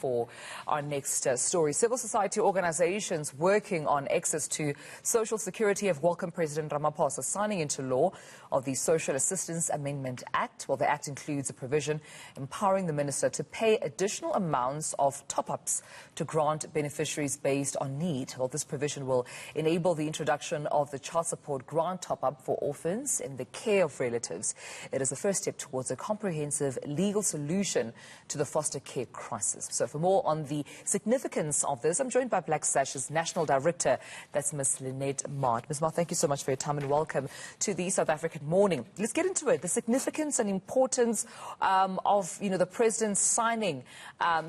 For our next story, civil society organizations working on access to social security have welcomed President Ramaphosa signing into law of the Social Assistance Amendment Act. Well, the act includes a provision empowering the minister to pay additional amounts of top-ups to grant beneficiaries based on need. Well, this provision will enable the introduction of the child support grant top-up for orphans in the care of relatives. It is the first step towards a comprehensive legal solution to the foster care crisis. So for more on the significance of this, I'm joined by Black Sash's National Director, that's Ms. Lynette Maart. Ms. Maart, thank you so much for your time and welcome to the South African Morning. Let's get into it. The significance and importance of, the President signing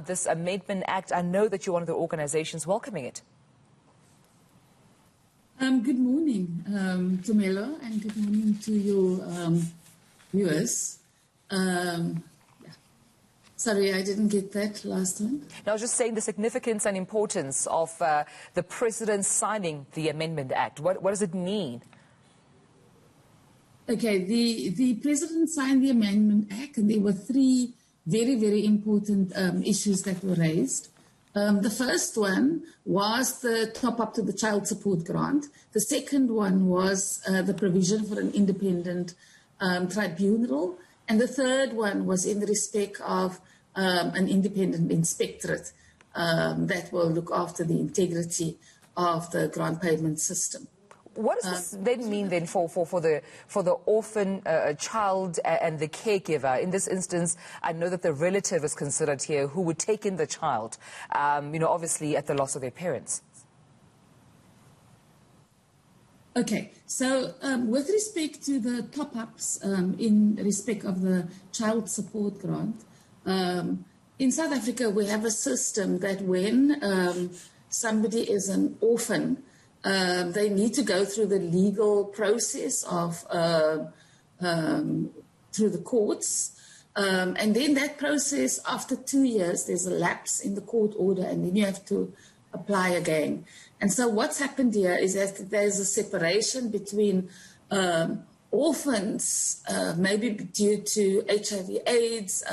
this Amendment Act. I know that you're one of the organizations welcoming it. Good morning, Tumelo, and good morning to your viewers. Sorry, I didn't get that last time. No, I was just saying the significance and importance of the President signing the Amendment Act. What does it mean? Okay, the President signed the Amendment Act, and there were three very, very important issues that were raised. The first one was the top-up to the child support grant. The second one was the provision for an independent tribunal. And the third one was in respect of an independent inspectorate that will look after the integrity of the grant payment system. What does this then mean then for the orphan child and the caregiver? In this instance, I know that the relative is considered here who would take in the child, obviously at the loss of their parents. Okay, so with respect to the top-ups in respect of the child support grant, in South Africa we have a system that when somebody is an orphan, they need to go through the legal process of through the courts, and then that process, after 2 years, there's a lapse in the court order, and then you have to apply again. And so what's happened here is that there's a separation between orphans, maybe due to HIV/AIDS.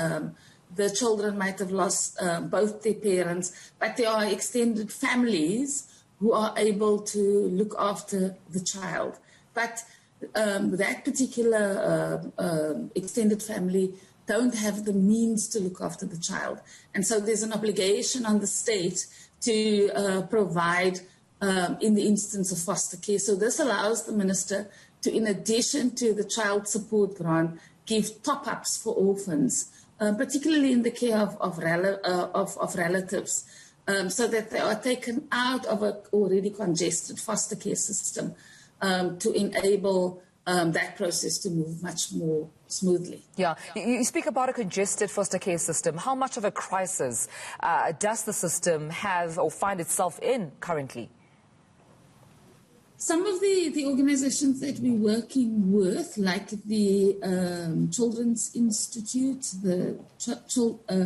The children might have lost both their parents, but there are extended families who are able to look after the child. But that particular extended family don't have the means to look after the child. And so there's an obligation on the state to provide in the instance of foster care. So this allows the minister to, in addition to the child support grant, give top-ups for orphans, particularly in the care of relatives, so that they are taken out of an already congested foster care system to enable that process to move much more smoothly. Yeah, you speak about a congested foster care system. How much of a crisis does the system have or find itself in currently? Some of the organizations that we're working with, like the Children's Institute, the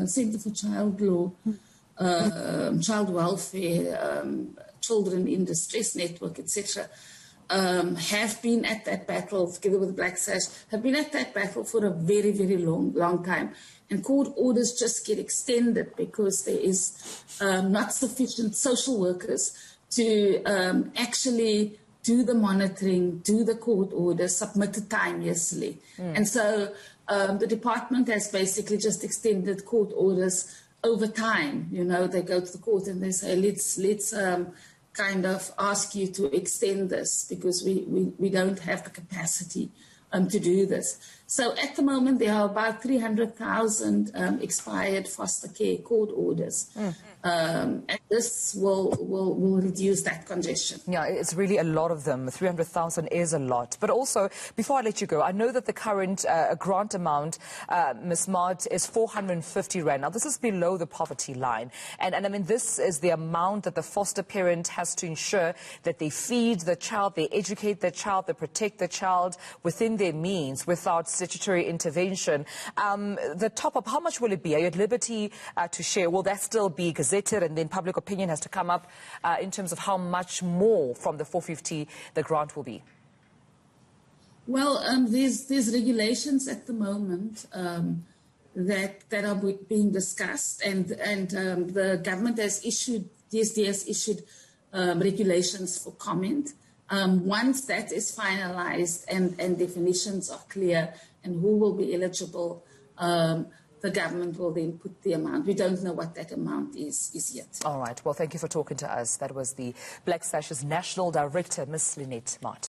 Center for Child Law, Child Welfare, Children in Distress Network, etc., have been at that battle, together with Black Sash, have been at that battle for a very, very long time. And court orders just get extended because there is not sufficient social workers to actually do the monitoring, do the court orders, submit it timeously. And so the department has basically just extended court orders over time. They go to the court and they say, let's kind of ask you to extend this because we don't have the capacity to do this. So at the moment, there are about 300,000 expired foster care court orders. And this will reduce that congestion. Yeah, it's really a lot of them. 300,000 is a lot. But also, before I let you go, I know that the current grant amount, Ms. Maart, is 450 Rand. Now, this is below the poverty line. And I mean, this is the amount that the foster parent has to ensure that they feed the child, they educate the child, they protect the child within their means without statutory intervention. The top-up, how much will it be? Are you at liberty to share? Will that still be gazetted and then public opinion has to come up in terms of how much more from the 450 the grant will be? Well, there's regulations at the moment that are being discussed, and the government has issued, DSD has issued regulations for comment. Once that is finalized and definitions are clear and who will be eligible, the government will then put the amount. We don't know what that amount is yet. All right. Well, thank you for talking to us. That was the Black Sash's National Director, Miss Lynette Maart.